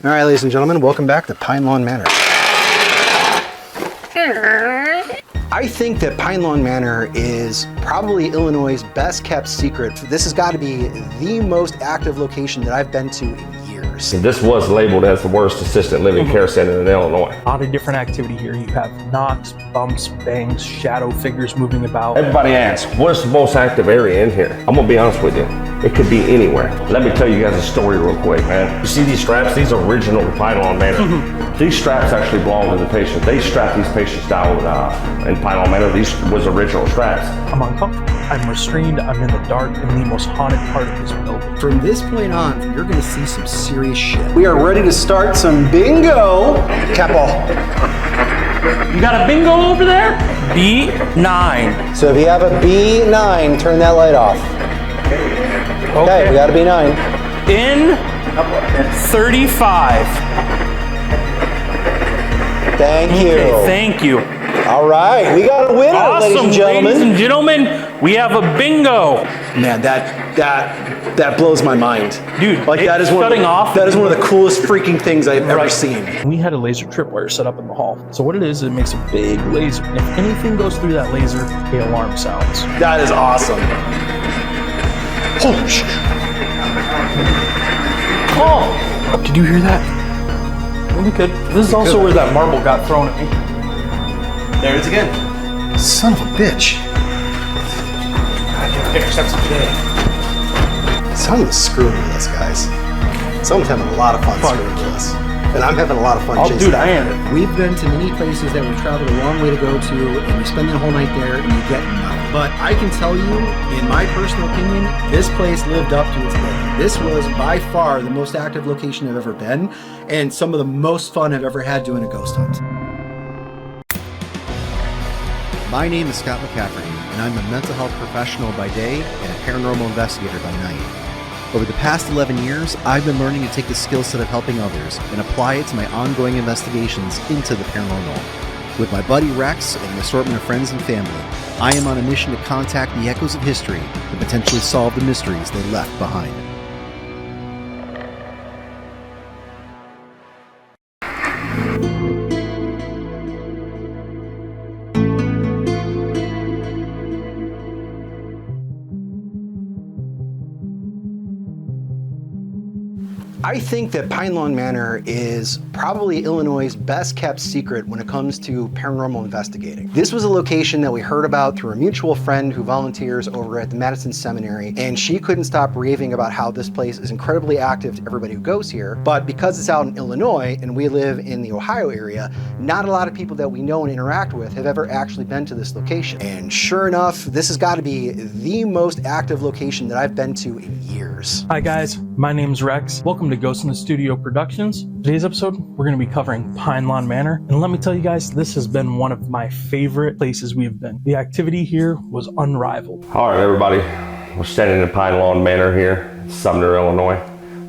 All right, ladies and gentlemen, welcome back to Pinelawn Manor. I think that Pinelawn Manor is probably Illinois' best kept secret. This has got to be the most active location that I've been to in years. This was labeled as the worst assisted living care center in Illinois. A lot of different activity here. You have knocks, bumps, bangs, shadow figures moving about. Everybody asks, what's the most active area in here? I'm gonna be honest with you. It could be anywhere. Let me tell you guys a story real quick, man. You see these straps? These are original Pinelawn Manor. These straps actually belong to the patient. They strapped these patients down in Pinelawn Manor. These was original straps. I'm uncomfortable. I'm restrained. I'm in the dark in the most haunted part of this building. From this point on, you're going to see some serious shit. We are ready to start some bingo. Capo. You got a bingo over there? B9. So if you have a B9, turn that light off. Okay, we got a B9. In 35. Thank you. Okay, thank you. All right, we got a winner, Awesome, ladies and gentlemen. We have a bingo. Man, that blows my mind. Dude, like that is one of the coolest freaking things I've ever seen. We had a laser tripwire set up in the hall. So what it is, it makes a big laser. If anything goes through that laser, the alarm sounds. That is awesome. Holy shit. Oh, did you hear that? We could. This is also where that marble got thrown at me. There it is again. Son of a bitch. Someone's screwing with us, guys. Someone's having a lot of fun screwing with us. And I'm having a lot of fun chasing. Dude, I am. We've been to many places that we've traveled a long way to go to, and we spend the whole night there, and you get nothing. But I can tell you, in my personal opinion, this place lived up to its name. This was by far the most active location I've ever been, and some of the most fun I've ever had doing a ghost hunt. My name is Scott McCafferty, and I'm a mental health professional by day and a paranormal investigator by night. Over the past 11 years, I've been learning to take the skill set of helping others and apply it to my ongoing investigations into the paranormal. With my buddy Rex and an assortment of friends and family, I am on a mission to contact the echoes of history and potentially solve the mysteries they left behind. I think that Pinelawn Manor is probably Illinois' best kept secret when it comes to paranormal investigating. This was a location that we heard about through a mutual friend who volunteers over at the Madison Seminary, and she couldn't stop raving about how this place is incredibly active to everybody who goes here. But because it's out in Illinois and we live in the Ohio area, not a lot of people that we know and interact with have ever actually been to this location. And sure enough, this has got to be the most active location that I've been to in years. Hi guys, my name's Rex. Welcome to Ghost in the Studio Productions. Today's episode, we're going to be covering Pinelawn Manor. And let me tell you guys, this has been one of my favorite places we've been. The activity here was unrivaled. All right, everybody. We're standing in Pinelawn Manor here in Sumner, Illinois.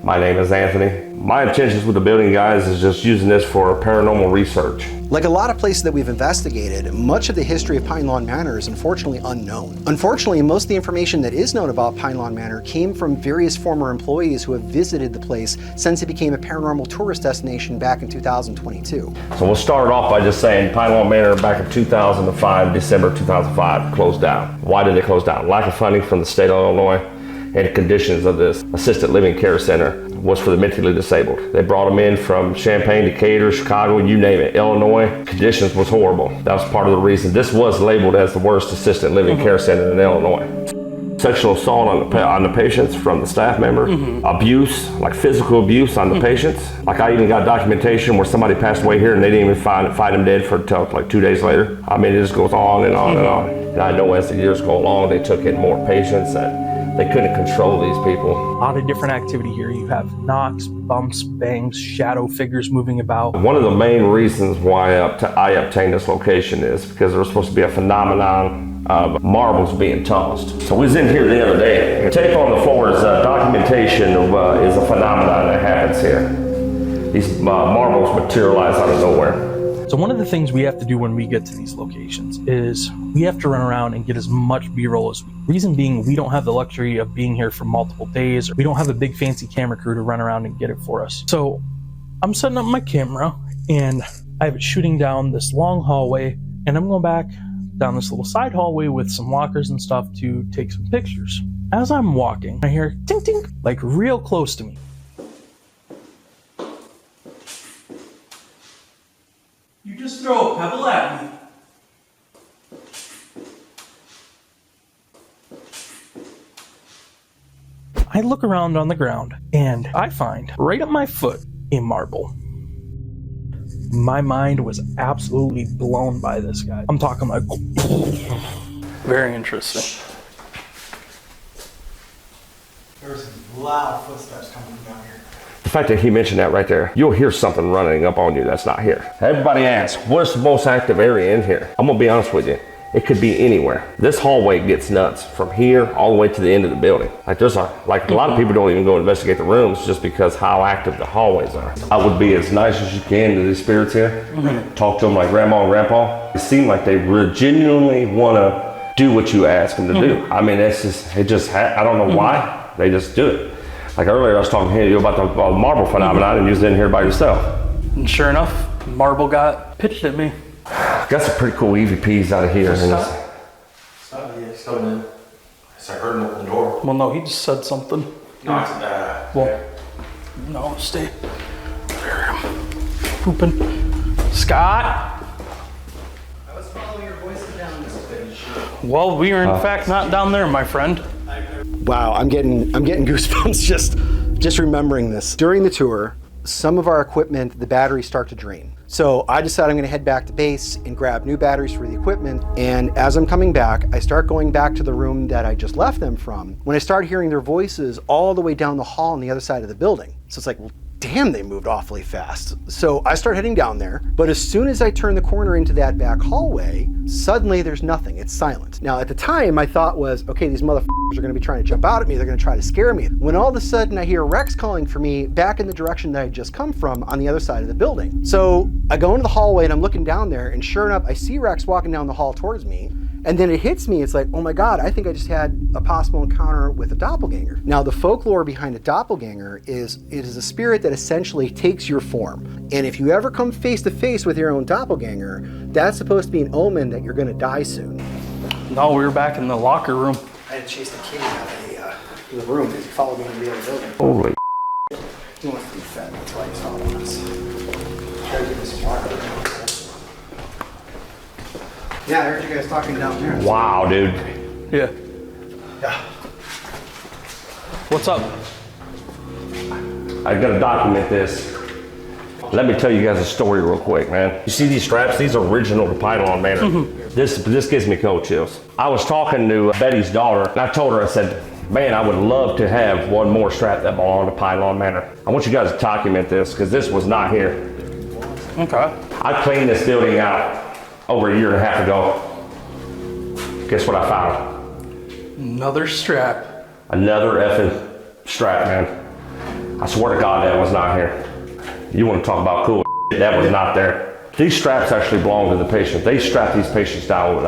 My name is Anthony. My intentions with the building, guys, is just using this for paranormal research. Like a lot of places that we've investigated, much of the history of Pinelawn Manor is unfortunately unknown. Unfortunately, most of the information that is known about Pinelawn Manor came from various former employees who have visited the place since it became a paranormal tourist destination back in 2022. So we'll start off by just saying Pinelawn Manor back in 2005, December 2005, closed down. Why did it close down? Lack of funding from the state of Illinois and the conditions of this assisted living care center was for the mentally disabled. They brought them in from Champaign, Decatur, Chicago, you name it, Illinois. Conditions was horrible. That was part of the reason. This was labeled as the worst assisted living care center in Illinois. Sexual assault on the patients from the staff member, abuse, like physical abuse on the patients. Like I even got documentation where somebody passed away here and they didn't even find him dead until like 2 days later. I mean, it just goes on and on and on. And I know as the years go along, they took in more patients and they couldn't control these people. A lot of different activity here. You have knocks, bumps, bangs, shadow figures moving about. One of the main reasons why I obtained this location is because there was supposed to be a phenomenon of marbles being tossed. So we was in here the other day. The tape on the floor is documentation of is a phenomenon that happens here. These marbles materialize out of nowhere. So one of the things we have to do when we get to these locations is we have to run around and get as much B-roll as we can. Reason being, we don't have the luxury of being here for multiple days. Or we don't have a big fancy camera crew to run around and get it for us. So I'm setting up my camera and I have it shooting down this long hallway, and I'm going back down this little side hallway with some lockers and stuff to take some pictures. As I'm walking, I hear tink tink, like real close to me. You just throw a pebble at me. I look around on the ground and I find right at my foot a marble. My mind was absolutely blown by this guy. I'm talking like, very interesting. There were some loud footsteps coming from down here. The fact that he mentioned that right there, you'll hear something running up on you that's not here. Everybody asks, what's the most active area in here? I'm gonna be honest with you. It could be anywhere. This hallway gets nuts from here all the way to the end of the building. Like a lot of people don't even go investigate the rooms just because how active the hallways are. I would be as nice as you can to these spirits here. Talk to them like grandma and grandpa. It seems like they genuinely want to do what you ask them to do. I mean, I don't know why, they just do it. Like earlier I was talking to you about the marble phenomenon and you was in here by yourself. And sure enough, marble got pitched at me. Got some pretty cool EVPs out of here. He's coming in. I heard him open the door. Well, no, he just said something. No, it's bad. Well, no, stay. Pooping. Scott? I was following your voices down this stage. Well, we are in fact not down there, my friend. Wow, I'm getting goosebumps just remembering this. During the tour, some of our equipment, the batteries start to drain. So I decided I'm gonna head back to base and grab new batteries for the equipment. And as I'm coming back, I start going back to the room that I just left them from when I start hearing their voices all the way down the hall on the other side of the building. So it's like, well, damn, they moved awfully fast. So I start heading down there, but as soon as I turn the corner into that back hallway, suddenly there's nothing, it's silent. Now at the time, my thought was, okay, these motherfuckers are gonna be trying to jump out at me, they're gonna try to scare me. When all of a sudden I hear Rex calling for me back in the direction that I just come from on the other side of the building. So I go into the hallway and I'm looking down there, and sure enough, I see Rex walking down the hall towards me. And then it hits me, it's like, oh my God, I think I just had a possible encounter with a doppelganger. Now the folklore behind a doppelganger is, it is a spirit that essentially takes your form. And if you ever come face to face with your own doppelganger, that's supposed to be an omen that you're gonna die soon. No, we were back in the locker room. I had to chase the kitty out of the room because he followed me into the other building. Holy He wants to be fed, that's why he's following us. Try to get this water. Yeah, I heard you guys talking down there. wow, dude. Yeah. Yeah. What's up? I gotta document this. Let me tell you guys a story real quick, man. You see these straps? These are original to Pinelawn Manor. This gives me cold chills. I was talking to Betty's daughter, and I told her, I said, man, I would love to have one more strap that belonged to Pinelawn Manor. I want you guys to document this, because this was not here. Okay. I cleaned this building out over a year and a half ago. Guess what I found? Another strap. Another effing strap, man. I swear to God that was not here. You want to talk about cool shit, that was not there. These straps actually belong to the patient. They strapped these patients down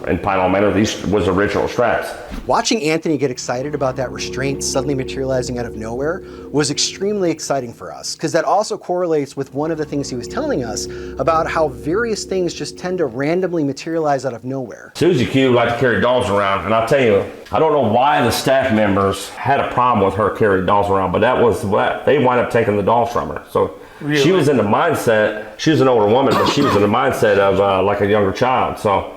in Pinelawn Manor. These was original straps. Watching Anthony get excited about that restraint suddenly materializing out of nowhere was extremely exciting for us, because that also correlates with one of the things he was telling us about how various things just tend to randomly materialize out of nowhere. Suzie Q liked to carry dolls around, and I'll tell you, I don't know why the staff members had a problem with her carrying dolls around, but that was what they wound up taking the dolls from her. So really? She was in the mindset, she was an older woman, but she was in the mindset of like a younger child. So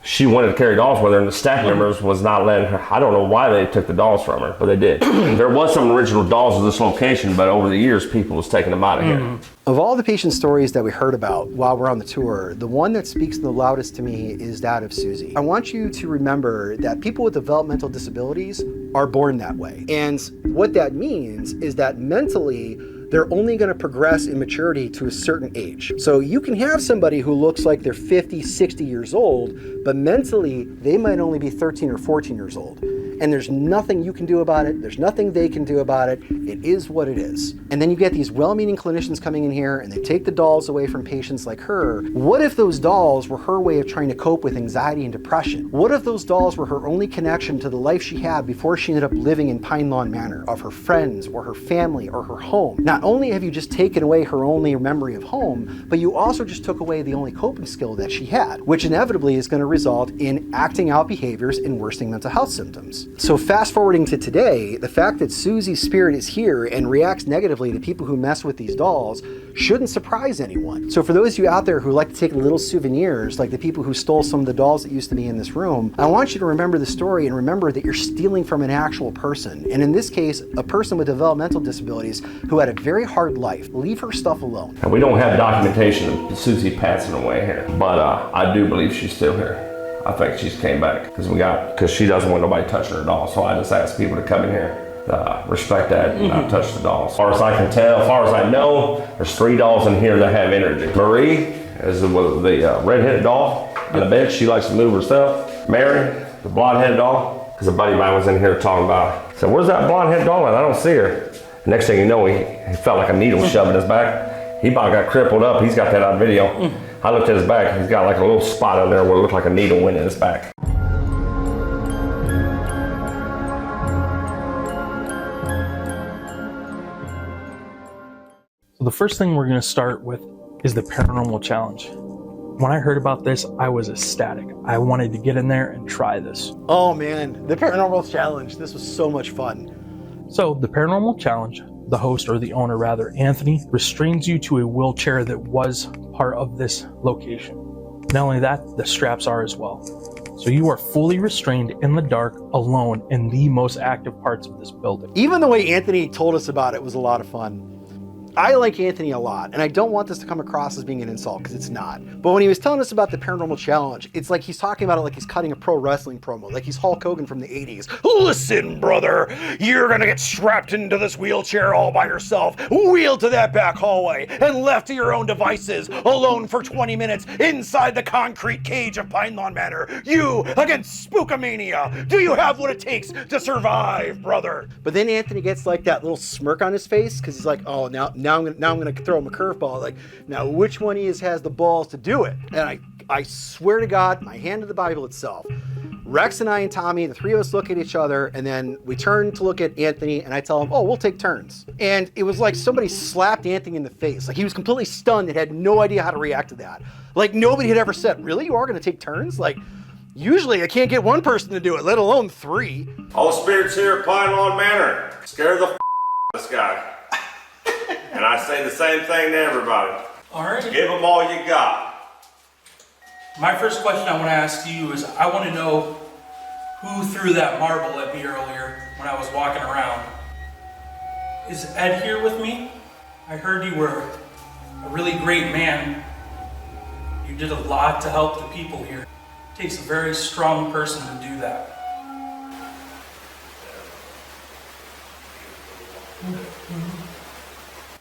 she wanted to carry dolls with her, and the staff members was not letting her. I don't know why they took the dolls from her, but they did. There was some original dolls at this location, but over the years, people was taking them out of here. Of all the patient stories that we heard about while we're on the tour, the one that speaks the loudest to me is that of Suzie. I want you to remember that people with developmental disabilities are born that way. And what that means is that mentally, they're only going to progress in maturity to a certain age. So you can have somebody who looks like they're 50, 60 years old, but mentally, they might only be 13 or 14 years old. and there's nothing you can do about it. There's nothing they can do about it. It is what it is. And then you get these well-meaning clinicians coming in here and they take the dolls away from patients like her. What if those dolls were her way of trying to cope with anxiety and depression? What if those dolls were her only connection to the life she had before she ended up living in Pinelawn Manor, of her friends or her family or her home? Not only have you just taken away her only memory of home, but you also just took away the only coping skill that she had, which inevitably is going to result in acting out behaviors and worsening mental health symptoms. So fast forwarding to today, the fact that Susie's spirit is here and reacts negatively to people who mess with these dolls shouldn't surprise anyone. So for those of you out there who like to take little souvenirs, like the people who stole some of the dolls that used to be in this room, I want you to remember the story and remember that you're stealing from an actual person. And in this case, a person with developmental disabilities who had a very hard life. Leave her stuff alone. And we don't have documentation of Suzie passing away here, but I do believe she's still here. I think she's came back because she doesn't want nobody touching her doll. So I just ask people to come in here, respect that, and not touch the dolls. As far as I can tell, as far as I know, there's 3 dolls in here that have energy. Marie is the red-headed doll on the bed. She likes to move herself. Mary, the blonde-headed doll, because a buddy of mine was in here talking about it. So where's that blonde-headed doll at? I don't see her. Next thing you know, he felt like a needle shoved in his back. He about got crippled up. He's got that on video. I looked at his back. He's got like a little spot on there where it looked like a needle went in his back. So the first thing we're going to start with is the paranormal challenge. When I heard about this, I was ecstatic. I wanted to get in there and try this. Oh man, the paranormal challenge. This was so much fun. So the paranormal challenge, the host, or the owner rather, Anthony, restrains you to a wheelchair that was part of this location. Not only that, the straps are as well. So you are fully restrained in the dark, alone, in the most active parts of this building. Even the way Anthony told us about it was a lot of fun. I like Anthony a lot, and I don't want this to come across as being an insult, because it's not. But when he was telling us about the paranormal challenge, it's like he's talking about it like he's cutting a pro wrestling promo, like he's Hulk Hogan from the 80s. Listen, brother, you're gonna get strapped into this wheelchair all by yourself, wheeled to that back hallway, and left to your own devices, alone for 20 minutes inside the concrete cage of Pinelawn Manor. You against Spookamania. Do you have what it takes to survive, brother? But then Anthony gets like that little smirk on his face, because he's like, oh, now I'm gonna throw him a curveball. Like, now which one of you has the balls to do it? And I swear to God, my hand to the Bible itself. Rex and I and Tommy, the 3 of us look at each other, and then we turn to look at Anthony, and I tell him, oh, we'll take turns. And it was like somebody slapped Anthony in the face. Like, he was completely stunned and had no idea how to react to that. Like, nobody had ever said, really, you are gonna take turns? Like, usually I can't get one person to do it, let alone 3. All spirits here at Pinelawn Manor, scare the this guy. And I say the same thing to everybody. All right. Give them all you got. My first question I want to ask you is, I want to know who threw that marble at me earlier when I was walking around. Is Ed here with me? I heard you were a really great man. You did a lot to help the people here. It takes a very strong person to do that.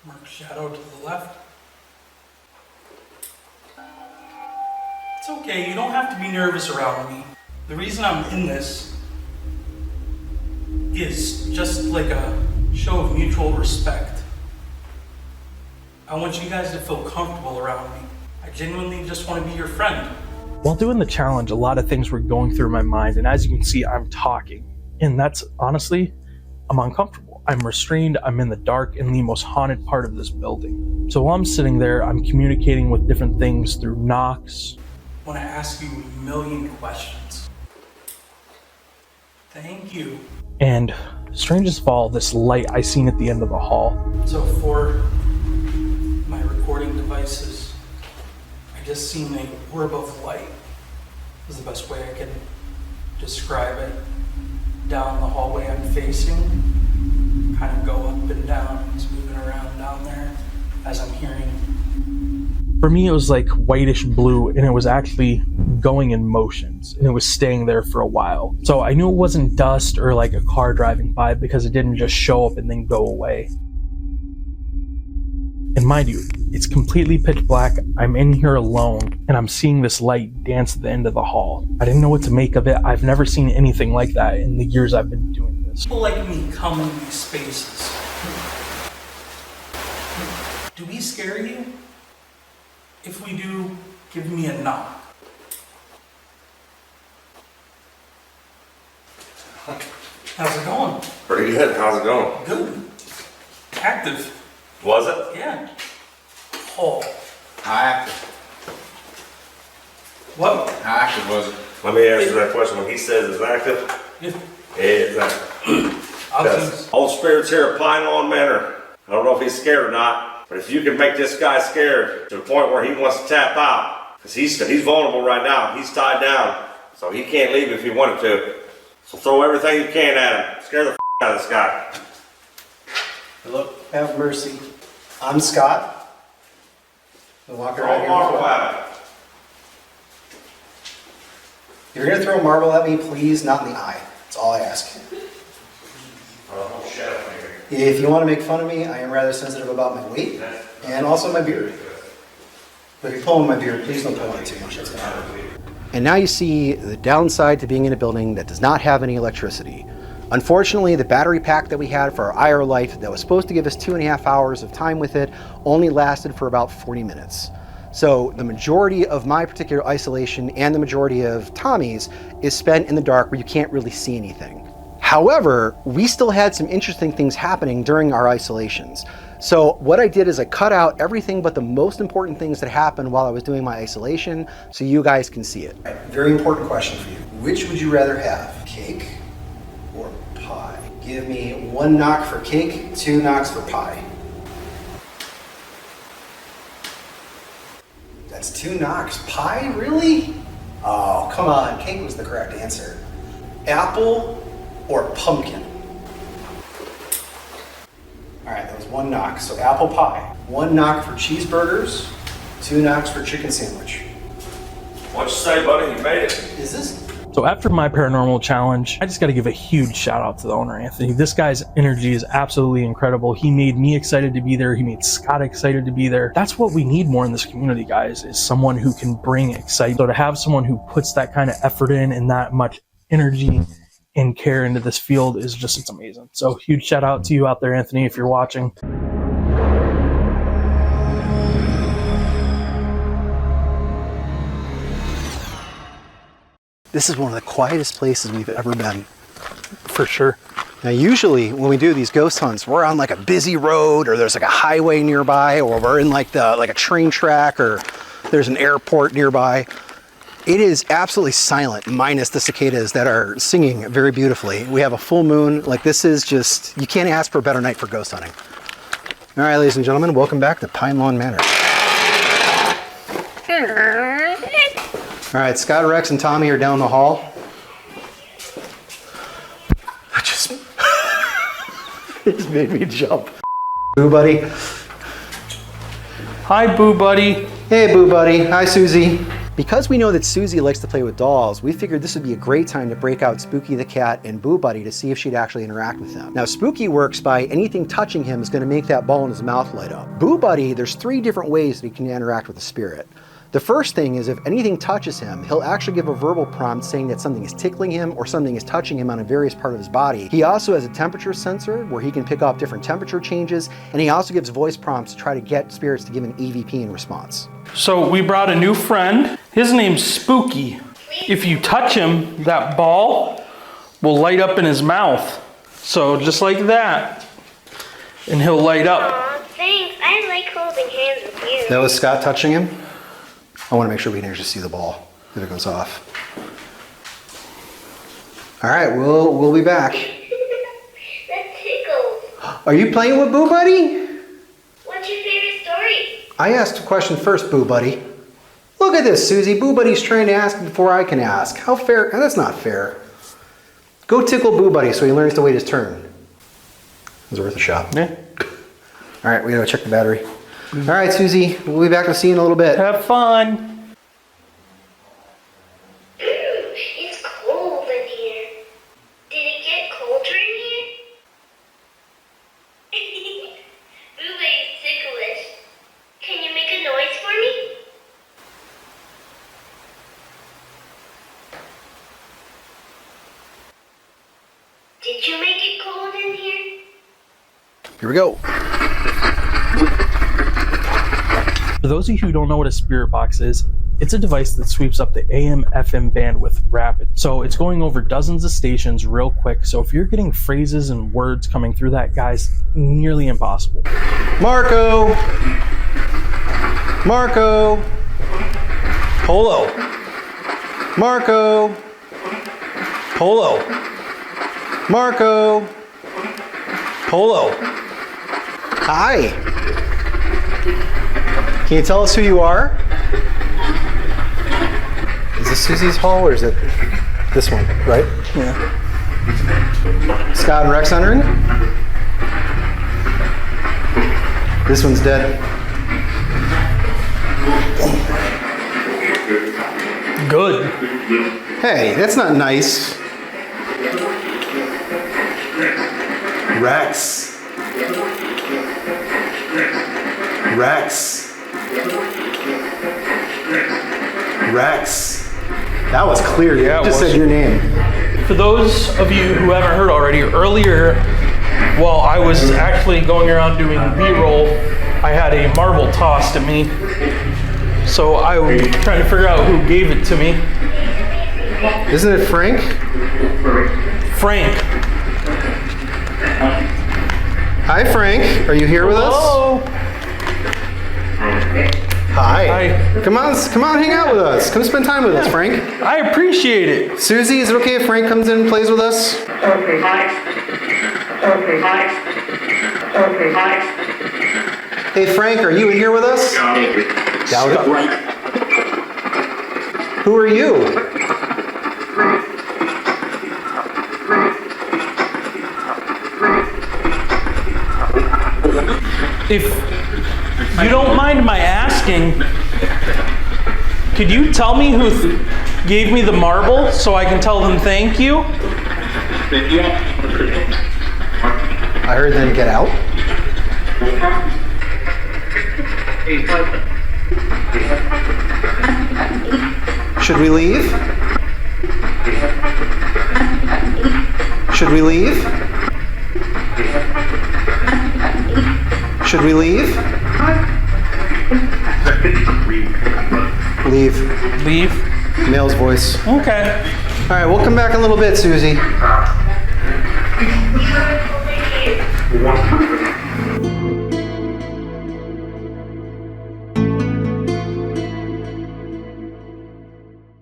Mark shadow to the left. It's okay, you don't have to be nervous around me. The reason I'm in this is just like a show of mutual respect. I want you guys to feel comfortable around me. I genuinely just want to be your friend. While doing the challenge, a lot of things were going through my mind, and as you can see, I'm talking. And that's honestly, I'm uncomfortable. I'm restrained, I'm in the dark, in the most haunted part of this building. So while I'm sitting there, I'm communicating with different things through knocks. I want to ask you a million questions. Thank you. And strangest of all, this light I seen at the end of the hall. So for my recording devices, I just seen an orb of light. Is the best way I can describe it. Down the hallway I'm facing. Kind of go up and down. It's moving around down there as I'm hearing. For me, it was like whitish blue, and it was actually going in motions, and it was staying there for a while. So I knew it wasn't dust or like a car driving by, because it didn't just show up and then go away. And And mind you, it's completely pitch black. I'm in here alone and I'm seeing this light dance at the end of the hall. I didn't know what to make of it. I've never seen anything like that in the years I've been doing this. People like me come in these spaces. Do we scare you? If we do, give me a knock. How's it going? Pretty good. How's it going? Good. Active. Was it? Yeah. Oh. How active? What? How active was it? Let me answer that question. When he says it's active, Yeah. it's active. I'll Yes. Old spirits here at Pinelawn Manor. I don't know if he's scared or not, but if you can make this guy scared to the point where he wants to tap out, because he's vulnerable right now. He's tied down, so he can't leave if he wanted to. So throw everything you can at him. Scare the out of this guy. Look, have mercy. I'm Scott. The walker right here. Marvel at him. If you're gonna throw a marble at me, please not in the eye. That's all I ask. Oh, shit. If you want to make fun of me, I am rather sensitive about my weight and also my beard. But if you pull on my beard, please don't pull on it too much. That's gonna hurt. And now you see the downside to being in a building that does not have any electricity. Unfortunately, the battery pack that we had for our IR light that was supposed to give us 2.5 hours of time with it only lasted for about 40 minutes. So the majority of my particular isolation and the majority of Tommy's is spent in the dark where you can't really see anything. However, we still had some interesting things happening during our isolations. So what I did is I cut out everything but the most important things that happened while I was doing my isolation so you guys can see it. Very important question for you. Which would you rather have, cake or pie? Give me 1 knock for cake, 2 knocks for pie. That's 2 knocks. Pie, really? Oh, come on. Cake was the correct answer. Apple or pumpkin? All right, that was 1 knock. So apple pie. 1 knock for cheeseburgers, 2 knocks for chicken sandwich. What'd you say, buddy? You made it. Is this? So after my paranormal challenge, I just got to give a huge shout out to the owner, Anthony. This guy's energy is absolutely incredible. He made me excited to be there. He made Scott excited to be there. That's what we need more in this community, guys, is someone who can bring excitement. So to have someone who puts that kind of effort in and that much energy and care into this field is just, it's amazing. So huge shout out to you out there, Anthony, if you're watching. This is one of the quietest places we've ever been. For sure. Now usually when we do these ghost hunts, we're on like a busy road or there's like a highway nearby or we're in like a train track or there's an airport nearby. It is absolutely silent, minus the cicadas that are singing very beautifully. We have a full moon. Like this is just, you can't ask for a better night for ghost hunting. All right, ladies and gentlemen, welcome back to Pinelawn Manor. All right, Scott, Rex, and Tommy are down the hall. It just made me jump. Boo Buddy. Hi, Boo Buddy. Hey, Boo Buddy. Hi, Suzie. Because we know that Suzie likes to play with dolls, we figured this would be a great time to break out Spooky the cat and Boo Buddy to see if she'd actually interact with them. Now, Spooky works by anything touching him is going to make that ball in his mouth light up. Boo Buddy, there's 3 different ways that he can interact with the spirit. The first thing is if anything touches him, he'll actually give a verbal prompt saying that something is tickling him or something is touching him on a various part of his body. He also has a temperature sensor where he can pick up different temperature changes, and he also gives voice prompts to try to get spirits to give an EVP in response. So we brought a new friend. His name's Spooky. If you touch him, that ball will light up in his mouth. So just like that, and he'll light up. Aw, thanks. I like holding hands with you. That was Scott touching him. I want to make sure we can actually see the ball if it goes off. All right, we'll be back. That tickles. Are you playing with Boo Buddy? What's your favorite story? I asked a question first, Boo Buddy. Look at this, Suzie. Boo Buddy's trying to ask before I can ask. How fair? That's not fair. Go tickle Boo Buddy so he learns to wait his turn. It was worth a shot. Yeah. All right, we gotta check the battery. All right, Suzie, we'll be back to see you in a little bit. Have fun. It's cold in here. Did it get colder in here? Boo-Bay's ticklish. Here we go. For those of you who don't know what a spirit box is, it's a device that sweeps up the AM/FM bandwidth rapid. So it's going over dozens of stations real quick. So if you're getting phrases and words coming through that, guys, nearly impossible. Marco! Marco! Polo! Marco! Polo! Marco! Polo! Hi! Can you tell us who you are? Is this Susie's hall or is it this one, right? Yeah. Scott and Rex entering? This one's dead. Good. Hey, that's not nice. Rex. Rex. Rex. That was clear. Yeah, You just said your name. For those of you who haven't heard already, earlier, while I was actually going around doing B-roll, I had a marble tossed at me. So I was trying to figure out who gave it to me. Isn't it Frank? Frank. Hi, Frank. Are you here with us? Hello. Hi. Hi. Come on, hang out with us. Come spend time with us, Frank. I appreciate it. Suzie, is it okay if Frank comes in and plays with us? Okay. Hey, Frank, are you in here with us? Doubt it. Who are you? If you don't mind my asking, could you tell me who gave me the marble so I can tell them thank you? I heard them get out. Should we leave? Should we leave? Should we leave? Leave. Leave? Male's voice. Okay. All right, we'll come back in a little bit, Suzie.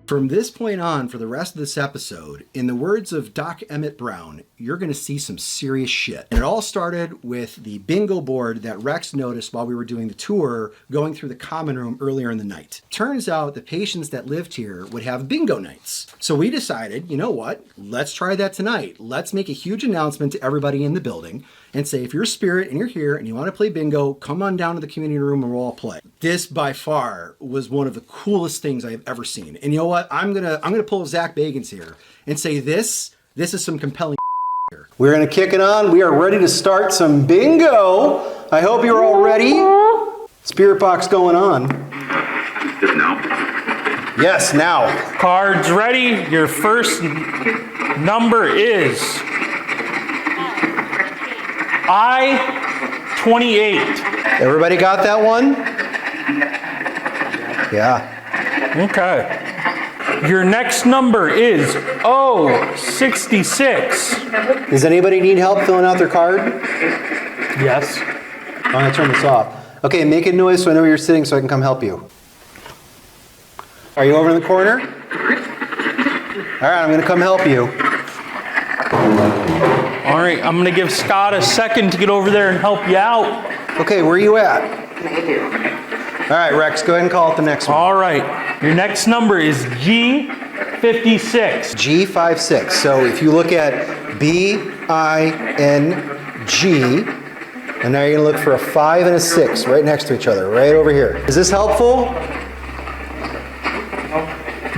From this point on, for the rest of this episode, in the words of Doc Emmett Brown, you're going to see some serious shit. And it all started with the bingo board that Rex noticed while we were doing the tour, going through the common room earlier in the night. Turns out the patients that lived here would have bingo nights. So we decided, you know what? Let's try that tonight. Let's make a huge announcement to everybody in the building and say, if you're a spirit and you're here and you want to play bingo, come on down to the community room and we'll all play. This by far was one of the coolest things I've ever seen. And you know what? I'm gonna pull Zach Bagans here and say this is some compelling here. We're gonna kick it on. We are ready to start some bingo. I hope you're all ready. Spirit box going on. Yes, now. Cards ready. Your first number is I-28. Everybody got that one? Yeah. Okay. Your next number is 066. Does anybody need help filling out their card? Yes. I'm gonna turn this off. Okay, make a noise so I know where you're sitting so I can come help you. Are you over in the corner? All right, I'm gonna come help you. All right, I'm gonna give Scott a second to get over there and help you out. Okay, where are you at? All right, Rex, go ahead and call it the next one. All right, your next number is G56. G56. So if you look at B-I-N-G, and now you're gonna look for a 5 and a 6 right next to each other, right over here. Is this helpful?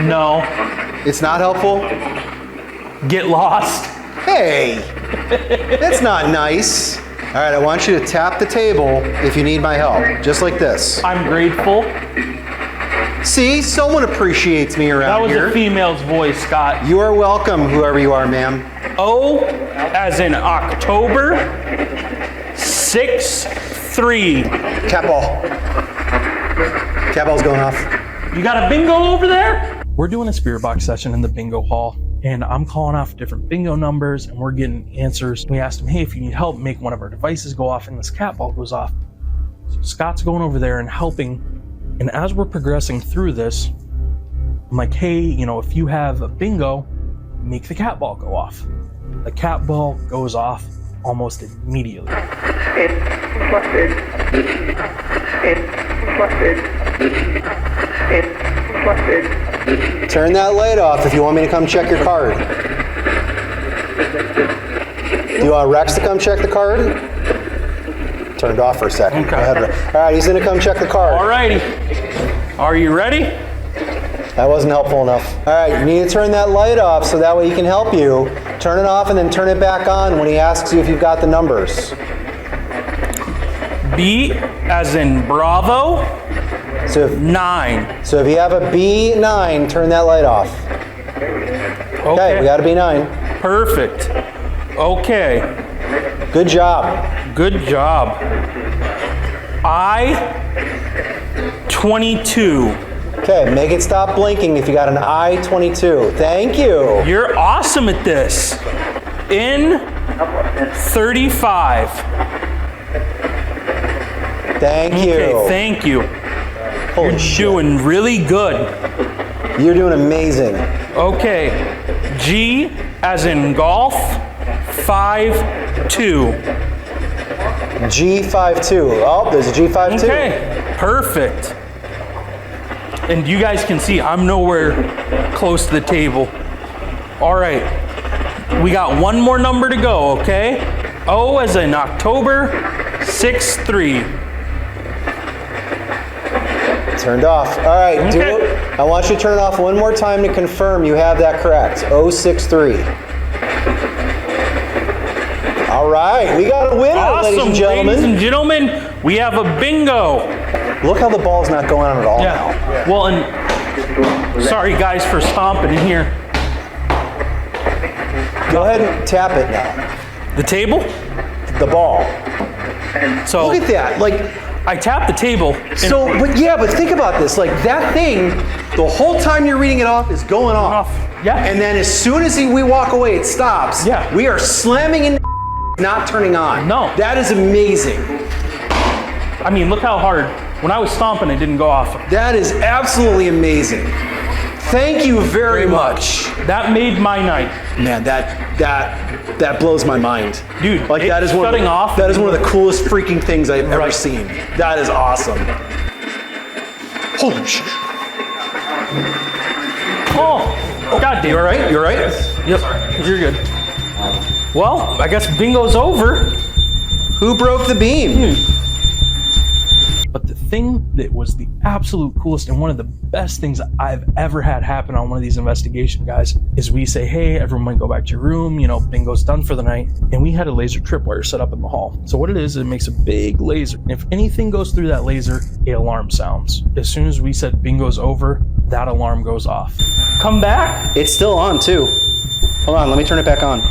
No. It's not helpful? Get lost. Hey, that's not nice. All right, I want you to tap the table if you need my help, just like this. I'm grateful. See, someone appreciates me That around was here. a female's voice, Scott. You are welcome, whoever you are, ma'am. O as in October, 6 6-3. Cat ball. Cat ball's going off. You got a bingo over there? We're doing a spirit box session in the bingo hall, and I'm calling off different bingo numbers, and we're getting answers. We asked him, hey, if you need help, make one of our devices go off, and this cat ball goes off. So Scott's going over there and helping, and as we're progressing through this, I'm like, hey, you know, if you have a bingo, make the cat ball go off. The cat ball goes off almost immediately. Turn that light off if you want me to come check your card. Do you want Rex to come check the card? Turned off for a second. Okay. Go ahead. All right, he's gonna come check the card. Alrighty. Are you ready? That wasn't helpful enough. All right, you need to turn that light off so that way he can help you. Turn it off and then turn it back on when he asks you if you've got the numbers. B as in Bravo, So if, 9. so if you have a B9, turn that light off. Okay, we got a B9. Perfect. Okay. Good job. Good job. I-22. Okay, make it stop blinking if you got an I-22. Thank you. You're awesome at this. N-35. Thank you. Okay, thank you. Holy You're shit. doing really good. You're doing amazing. Okay. G as in golf, 5-2. G52. Oh, there's a G52. Okay, perfect. And you guys can see I'm nowhere close to the table. All right, we got one more number to go, okay? O as in October, 6-3. Turned off. All right, Okay. I want you to turn it off one more time to confirm you have that correct. 063. All right, we got a winner, Awesome, ladies and gentlemen. ladies and gentlemen, we have a bingo. Look how the ball's not going on at all now. Yeah. Well, and sorry guys for stomping in here. Go ahead and tap it now. The table? The ball. So Look at that. Like, I tapped the table. and- so, but think about this. Like, that thing, the whole time you're reading it off is going off. Yeah. And then as soon as we walk away, it stops. Yeah. We are slamming in, not turning on. No. That is amazing. I mean, look how hard. When I was stomping, it didn't go off. That is absolutely amazing. Thank you very much. That made my night. Man, that blows my mind. Dude, Like, that is one shutting off. That is one of the coolest freaking things I've ever Right. seen. That is awesome. Holy shit. Oh, God damn. You all right? You all right? Yep, you're good. Well, I guess bingo's over. Who broke the beam? But the thing that was the absolute coolest and one of the best things I've ever had happen on one of these investigation guys is we say, hey, everyone go back to your room, you know, bingo's done for the night. And we had a laser tripwire set up in the hall. So what it is, it makes a big laser. And if anything goes through that laser, an alarm sounds. As soon as we said bingo's over, that alarm goes off. Come back. It's still on too. Hold on, let me turn it back on.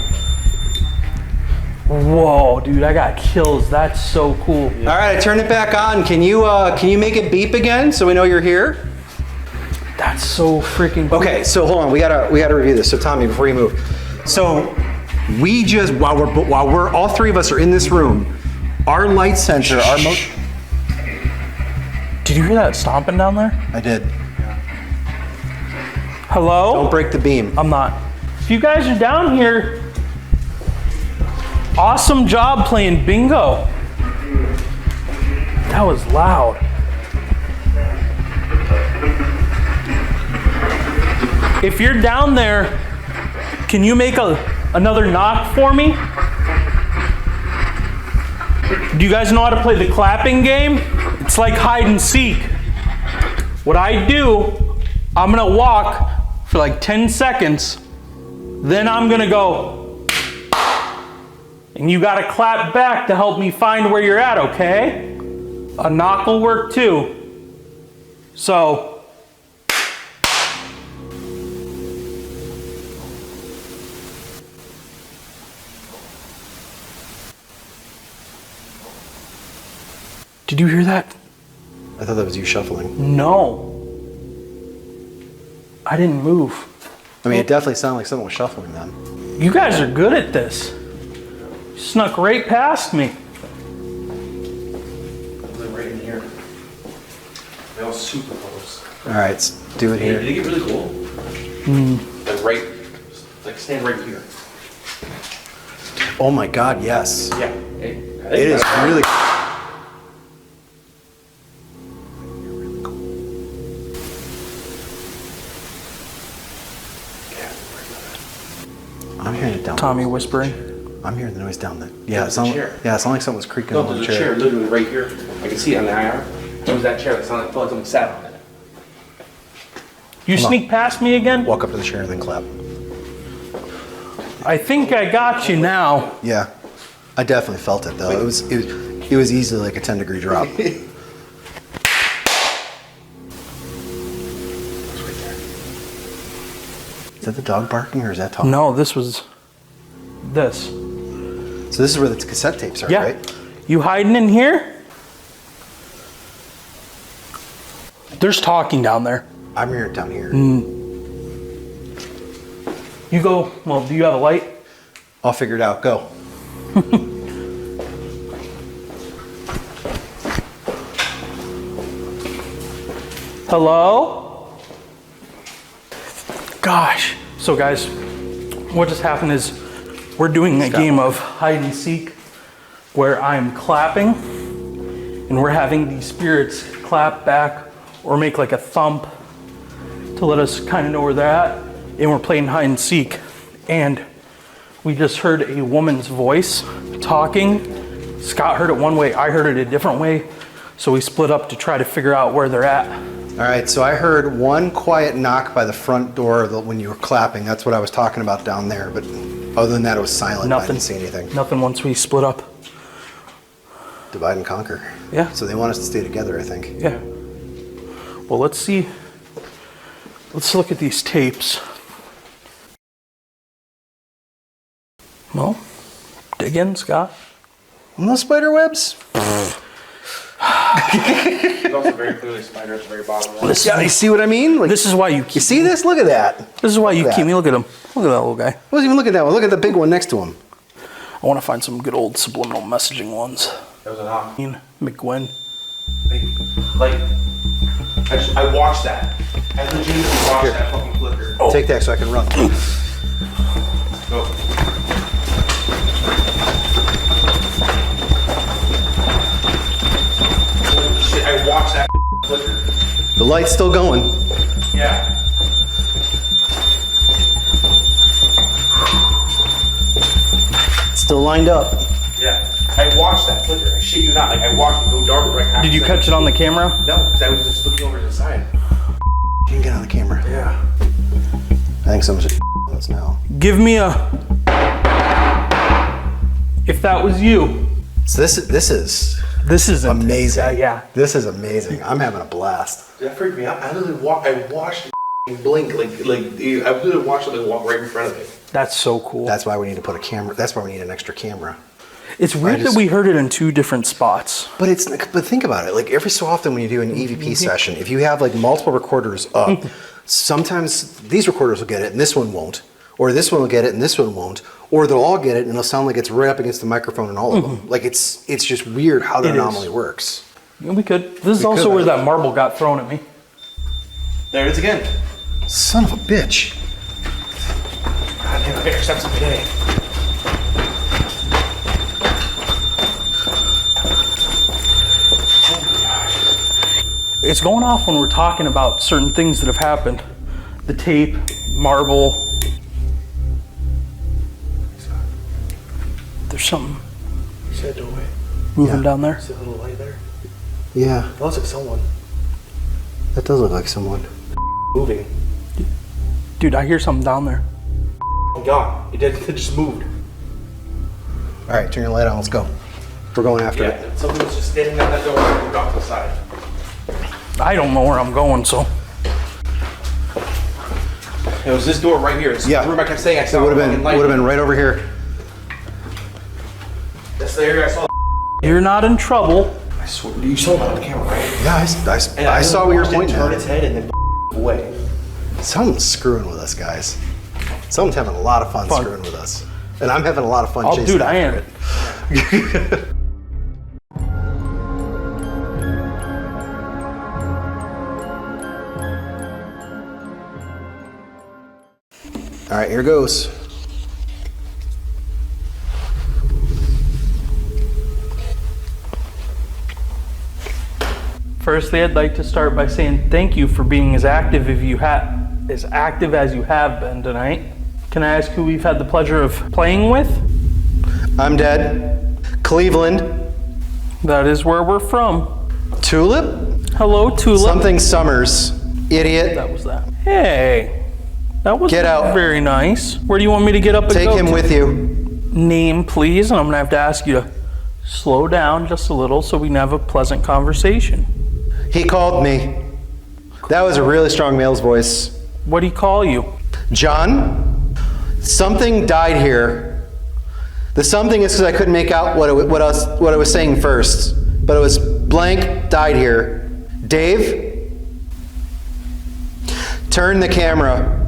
Whoa, dude, I got kills. That's so cool. All right, I turned it back on. Can you make it beep again so we know you're here? That's so freaking cool. Okay, so hold on, we gotta review this. So Tommy, before you move, so we just while we're all three of us are in this room, our light sensor, Did you hear that stomping down there? I did. Hello? Don't break the beam. I'm not. If you guys are down here, awesome job playing bingo. That was loud. If you're down there, can you make another knock for me? Do you guys know how to play the clapping game? It's like hide and seek. What I do, I'm gonna walk for like 10 seconds, then I'm gonna go, and you gotta clap back to help me find where you're at, okay? A knock will work too. So, Did you hear that? I thought that was you shuffling. No. I didn't move. I mean, it definitely sounded like someone was shuffling then. You guys are good at this. You snuck right past me. Right in here. That was super close. All right, let's do it Hey, here. did it get really cold? Like stand right here. Oh my God, yes. Yeah. Hey, It is really. I'm hearing it down. Tommy whispering. I'm hearing the noise down there. Yeah, There's it sounds. a chair. Yeah, it sounds like someone's creaking No, on the there's a chair chair. literally right here. I can see it on the IR. It was that chair that sounded like someone sat on it. You Come on. sneak past me again? Walk up to the chair and then clap. I think I got you now. Yeah, I definitely felt it though. It was easily like a 10-degree drop. Is that the dog barking or is that talking? No, this was this. So this is where the cassette tapes are, Yeah. right? You hiding in here? There's talking down there. I'm hearing it down here. You go, well, do you have a light? I'll figure it out. Go. Hello? Gosh. So guys, what just happened is we're doing a game of hide and seek where I'm clapping and we're having these spirits clap back or make like a thump to let us kind of know where they're at, and we're playing hide and seek. And we just heard a woman's voice talking. Scott heard it one way, I heard it a different way. So we split up to try to figure out where they're at. All right, so I heard one quiet knock by the front door when you were clapping. That's what I was talking about down there. But other than that, it was silent. I Nothing. didn't see anything. Nothing once we split up. Divide and conquer. Yeah. So they want us to stay together, I think. Yeah. Well, let's see. Let's look at these tapes. Well, dig in, Scott. No spider webs? It's also very clearly a spider at the very bottom. Right? Yeah, you see what I mean? Like, This is why you keep. you see this? Look at that. This is why you Look at keep that. me. Look at him. Look at that little guy. I wasn't even looking at that one. Look at the big one next to him. I want to find some good old subliminal messaging ones. That was a knock. McGuinn. Like, I watched that. I legitimately watched that fucking flicker. Take that so I can run. Go. Holy shit, I watched that flicker. The light's still going. Yeah. It's still lined up. Yeah. I watched that flicker. I shit you not. Like, I watched it go dark for like half Did a you second. catch it on the camera? No, because I was just looking over to the side. You can get on the camera. Yeah. I think someone should us now. Give me a. If that was you. So this is This is amazing. Yeah. This is amazing. I'm having a blast. That freaked me out. I literally watched it blink. Like I literally watched it walk right in front of me. That's so cool. That's why we need to put a camera. That's why we need an extra camera. It's weird just- that we heard it in two different spots. But think about it. Like every so often when you do an EVP session, if you have like multiple recorders up, sometimes these recorders will get it and this one won't, or this one will get it and this one won't, or they'll all get it and it'll sound like it's right up against the microphone in all of them. Like it's just weird how the It is. anomaly works. Yeah, we could. This is We also could, where right? that marble got thrown at me. There it is again. Son of a bitch. God damn, I better step some today. It's going off when we're talking about certain things that have happened. The tape, marble. There's something You said doorway. moving Yeah. down there. See a little light there? Yeah, That looks like someone that does look like someone. moving. Dude, I hear something down there. Oh God, it just moved. All right, turn your light on. Let's go. We're going after Yeah, it. something was just standing at that door and moved off to the side. I don't know where I'm going, so. It was this door right here. It's Yeah. the room I kept saying I It saw. would have the fucking light. been right over here. That's the area I saw. You're not in trouble. I I swear, you saw that on the camera, right? Yeah, I saw what you were pointing Turn at. its head and then away. Someone's screwing with us, guys. Someone's having a lot of fun screwing with us. And I'm having a lot of fun chasing dude, I after am. it. All right, here goes. Firstly, I'd like to start by saying thank you for being as active as you have been tonight. Can I ask who we've had the pleasure of playing with? I'm dead. Cleveland. That is where we're from. Tulip. Hello, Tulip. Something Summers. Idiot. That was that. Hey, that was Get out. very nice. Where do you want me to get up and Take go? him with you. Name, please, and I'm gonna have to ask you to slow down just a little so we can have a pleasant conversation. He called me. That was a really strong male's voice. What do he call you? John, something died here. The something is because I couldn't make out what I was saying first, but it was blank died here. Dave, turn the camera.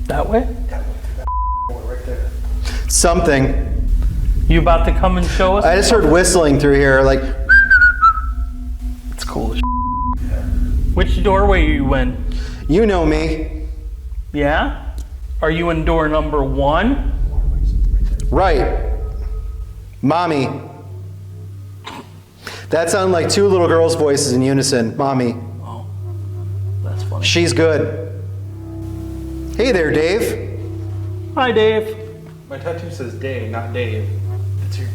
That way? Something. You about to come and show us? I just heard whistling through here, like. It's cool as Which doorway are you in? You know me. Yeah? Are you in door number 1? Right. Mommy. That sounded like two little girls' voices in unison. Mommy. Oh, that's funny. She's good. Hey there, Dave. Hi, Dave. My tattoo says Dave, not Dave. That's yours.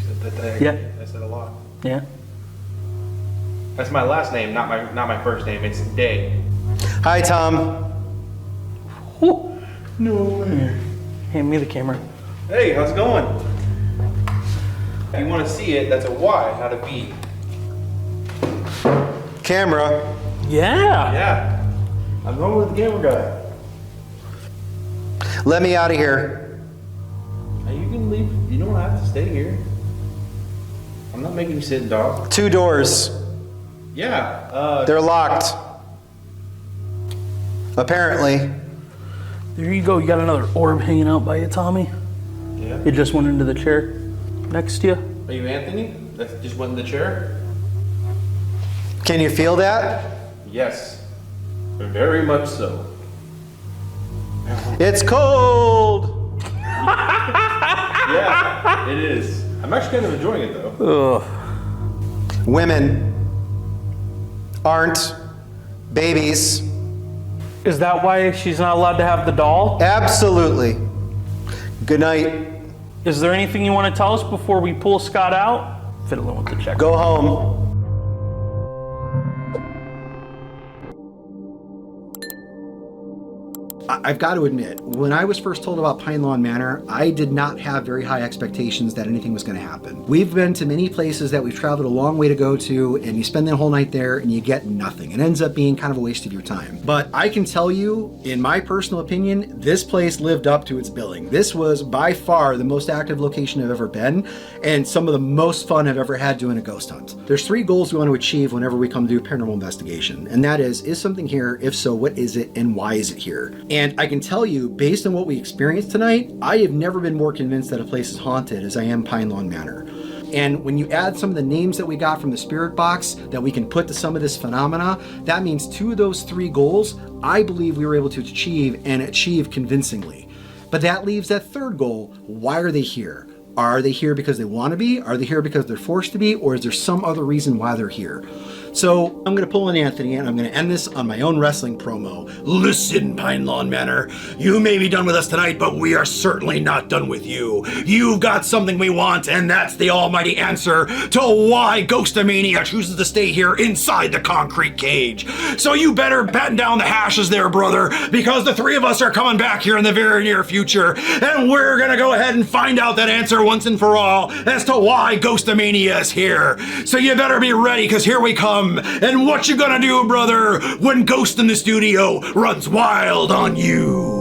Yeah. I said a lot. Yeah. That's my last name, not my first name. It's Day. Hi, Tom. Ooh, no way. Hand me the camera. Hey, how's it going? If you want to see it, that's a Y, not a B. Camera. Yeah. Yeah. I'm going with the camera guy. Let me out of here. Now you can leave. You don't have to stay here. I'm not making you sit, dog. 2 doors. Yeah. They're locked. Apparently. There you go. You got another orb hanging out by you, Tommy. Yeah. It just went into the chair next to you. Are you Anthony? That just went in the chair? Can you feel that? Yes. Very much so. It's cold. Yeah, it is. I'm actually kind of enjoying it though. Ugh. Women aren't babies. Is that why she's not allowed to have the doll? Absolutely. Good night. Is there anything you want to tell us before we pull Scott out? Fiddling with the check. Go home. I've got to admit, when I was first told about Pinelawn Manor, I did not have very high expectations that anything was going to happen. We've been to many places that we've traveled a long way to go to, and you spend the whole night there and you get nothing. It ends up being kind of a waste of your time. But I can tell you, in my personal opinion, this place lived up to its billing. This was by far the most active location I've ever been, and some of the most fun I've ever had doing a ghost hunt. There's 3 goals we want to achieve whenever we come to do a paranormal investigation, and that is something here? If so, what is it, and why is it here? And I can tell you, based on what we experienced tonight, I have never been more convinced that a place is haunted as I am Pinelawn Manor. And when you add some of the names that we got from the spirit box that we can put to some of this phenomena, that means 2 of those 3 goals, I believe we were able to achieve, and achieve convincingly. But that leaves that 3rd goal. Why are they here? Are they here because they want to be? Are they here because they're forced to be? Or is there some other reason why they're here? So I'm going to pull an Anthony, and I'm going to end this on my own wrestling promo. Listen, Pinelawn Manor, you may be done with us tonight, but we are certainly not done with you. You've got something we want, and that's the almighty answer to why Ghostomania chooses to stay here inside the concrete cage. So you better batten down the hashes there, brother, because the 3 of us are coming back here in the very near future, and we're going to go ahead and find out that answer once and for all as to why Ghostomania is here. So you better be ready, because here we come. And what you gonna do, brother, when Ghost in the Studio runs wild on you?